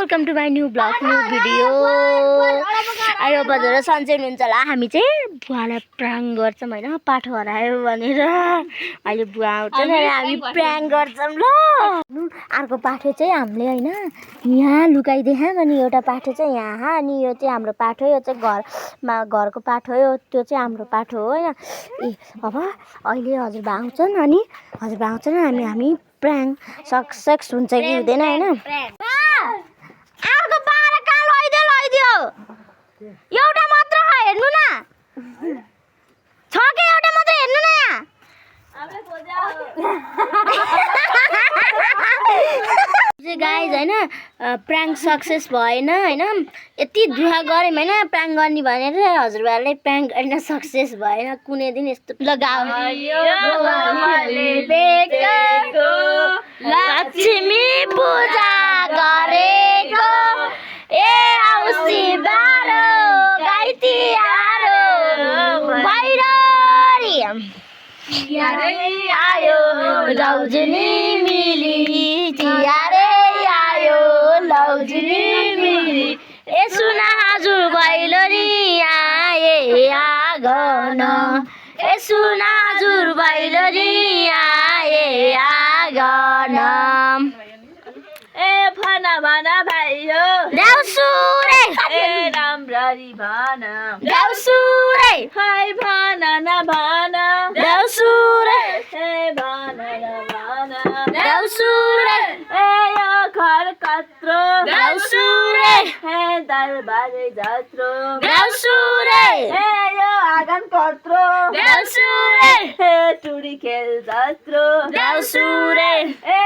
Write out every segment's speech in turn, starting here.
Welcome to my new blog new video. अहिले बजार सन्चै हुनुहुन्छ होला। हामी चाहिँ बुवालाई प्राङ गर्छौँ होइन, पाठो हरायो भनेर। अहिले बुवा आउँछ नि हामी प्राङ गर्छौँ ल। अर्को पाठो चाहिँ हामीले होइन यहाँ लुकाइदिएँ भने एउटा पाठो चाहिँ यहाँ, अनि यो चाहिँ हाम्रो पाठो, यो चाहिँ घरको पाठो हो, त्यो चाहिँ हाम्रो पाठो हो होइन। ए अब अहिले हजुरबा आउँछन् अनि हजुरबा आउँछन् हामी प्राङ सक्सेस हुन्छ कि हुँदैन होइन। अर्को 12 काल लैदियो एउटा मात्र हेर्नु न, छ कि एउटा मात्र हेर्नु न यहाँ। गाइज होइन प्राङ सक्सेस भएन होइन, यति दुःख गऱ्यौँ होइन प्राङ गर्ने भनेर, हजुरबाले प्राङ गर्न सक्सेस भएन। कुनै दिन यस्तो लक्ष्मी पूजा गरेको ए औँसी 12 गाई तिहार भैरवी आयो लौजुनी मिली, तिहारै आयो लौजुनी मिली। ए सुना हजुर भैलोरी आए आगन, ए सुना हजुर भैलोरी आए आगन। ए भना भना भाइयो देउसु रे, ए राम्ररी भन देउसु रे, हाय भन न भन देउसु रे, ए भन न भन देउसु रे, ए यो घर कत्रो देउसु रे, ए दरबारै जत्रो देउसु रे, ए यो आँगन कत्रो देउसु रे, ए टुडी खेल जत्रो देउसु रे, ए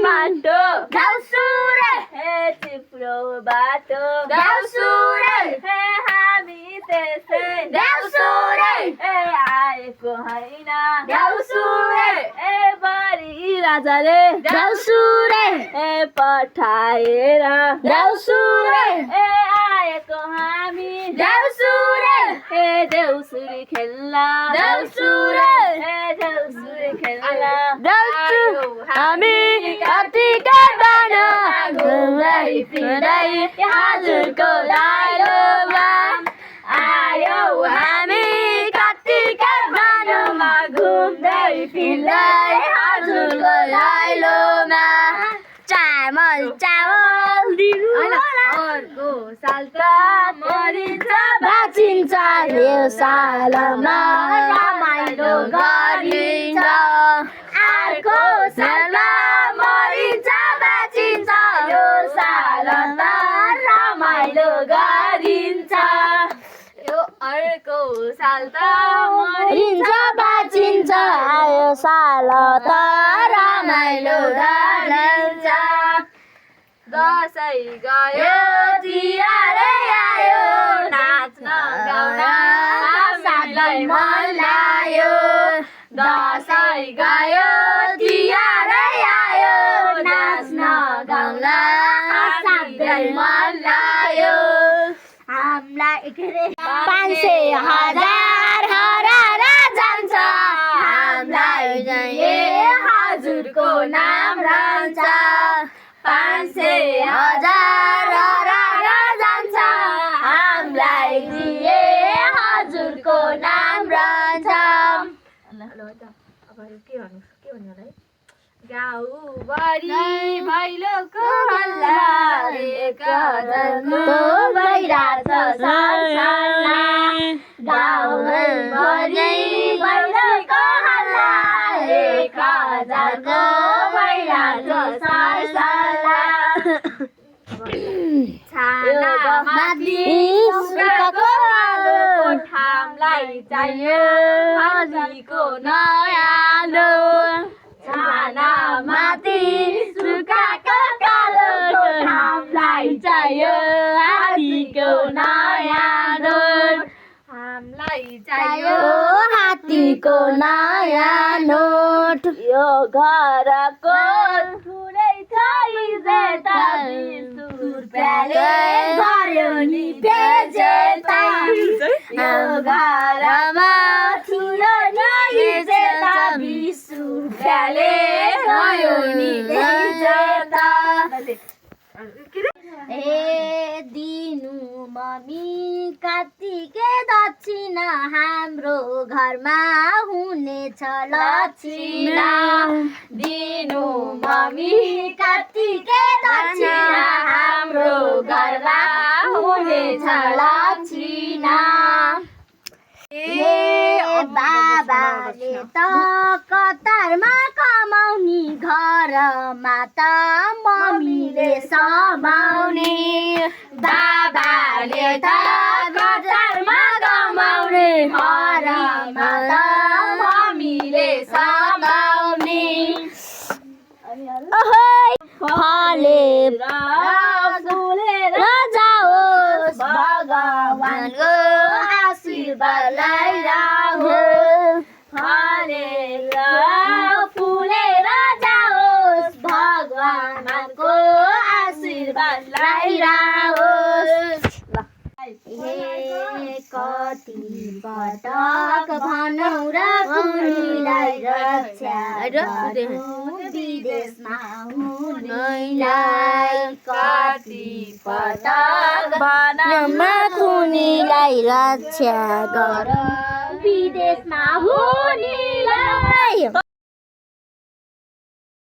माटो देउसु रे, ए चिप्लो बाटो देउसु रे, ए हामी त्यसै देउसु रे, ए आएको होइन देउसु रे, ए बढी राजाले देउसु रे, ए पठाएर देउसु रे, ए आएको हामी देउसु रे, ए देउसुरी खेल्ला देउसु रे, ए देउसुरी खेल्ला देउसु हामी कतिका बाना घुम्दै फिर्दै हजुरको लाइलोमा आयो, हामी कतिका बानामा घुम्दै फिर्दै हजुरको लाइलोमा। चामल चामल दिनु होला, अर्को साल त मरिन्छ बाँचिन्छ यो सालमा रमाइलो गरिन्छ। अर्को सालमा मरिन्छ बाँचिन्छ यो सालमा रमाइलो गरिन्छ। यो अर्को साल त मरिन्छ बाँचिन्छ यो साल त रमाइलो गरिन्छ। दसैँ गयो तिहारै आयो नाच्न गाउन साथलाई मन लाग्यो। दसैँ गयो तिहारै आयो नाच्न गाउन साथलाई मन लाग्यो। हामीलाई 500 हजार हराएर जान्छ, हामीलाई चाहिँ हजुरको नाम रहन्छ। 500 हजार हराएर जान्छ, हामीलाई दिए हजुरको नाम रहन्छ। गाउँभरि भैलोको हल्ला एक हजारको भइरहेछ सरसल्ला, गाउँभरि भैलोको हल्ला 1000को भइरहेछ सरसल्ला। छाना माथि सुकाको आलो ठामलाई चाहियो हजीको नयाँ लो। छाना माथि सुकाको कालो ठामलाई चाहियो हात्तीको नयाँ नोट। हामीलाई चाहियो चाहियो हात्तीको नयाँ नोट। यो घरको ठुलै छ इज्जत 20 रुपियाँले गर्यो नि बेजेता, यो घरमा ठुलो नि इज्जत 20 रुपियाँले गयो नि बेजेता। मैले ए दिनु मम्मी कार्तिके दक्षिणा हाम्रो घरमा हुनेछ लक्षिणा दिनु मम्मी कार्तिके दक्षिणा हाम्रो घरमा हुनेछ लक्षिणा ए बाबाले त कतारमा कमाउने घरमा त मम्मीले समाउने बाबाले त कतारमा कमाउने घरमा त मम्मीले समाउने फलेर फुलेर जाओस् भगवानको आशीर्वाद लगाओस् फलेर फुलेर जाओस् भगवानको आशीर्वाद लगाओस् कति पटक भनौँ र कुनीलाई रक्षा विदेशमा हुनेलाई कति पटक भनमा कुनीलाई रक्षा गर विदेशमा हुनेलाई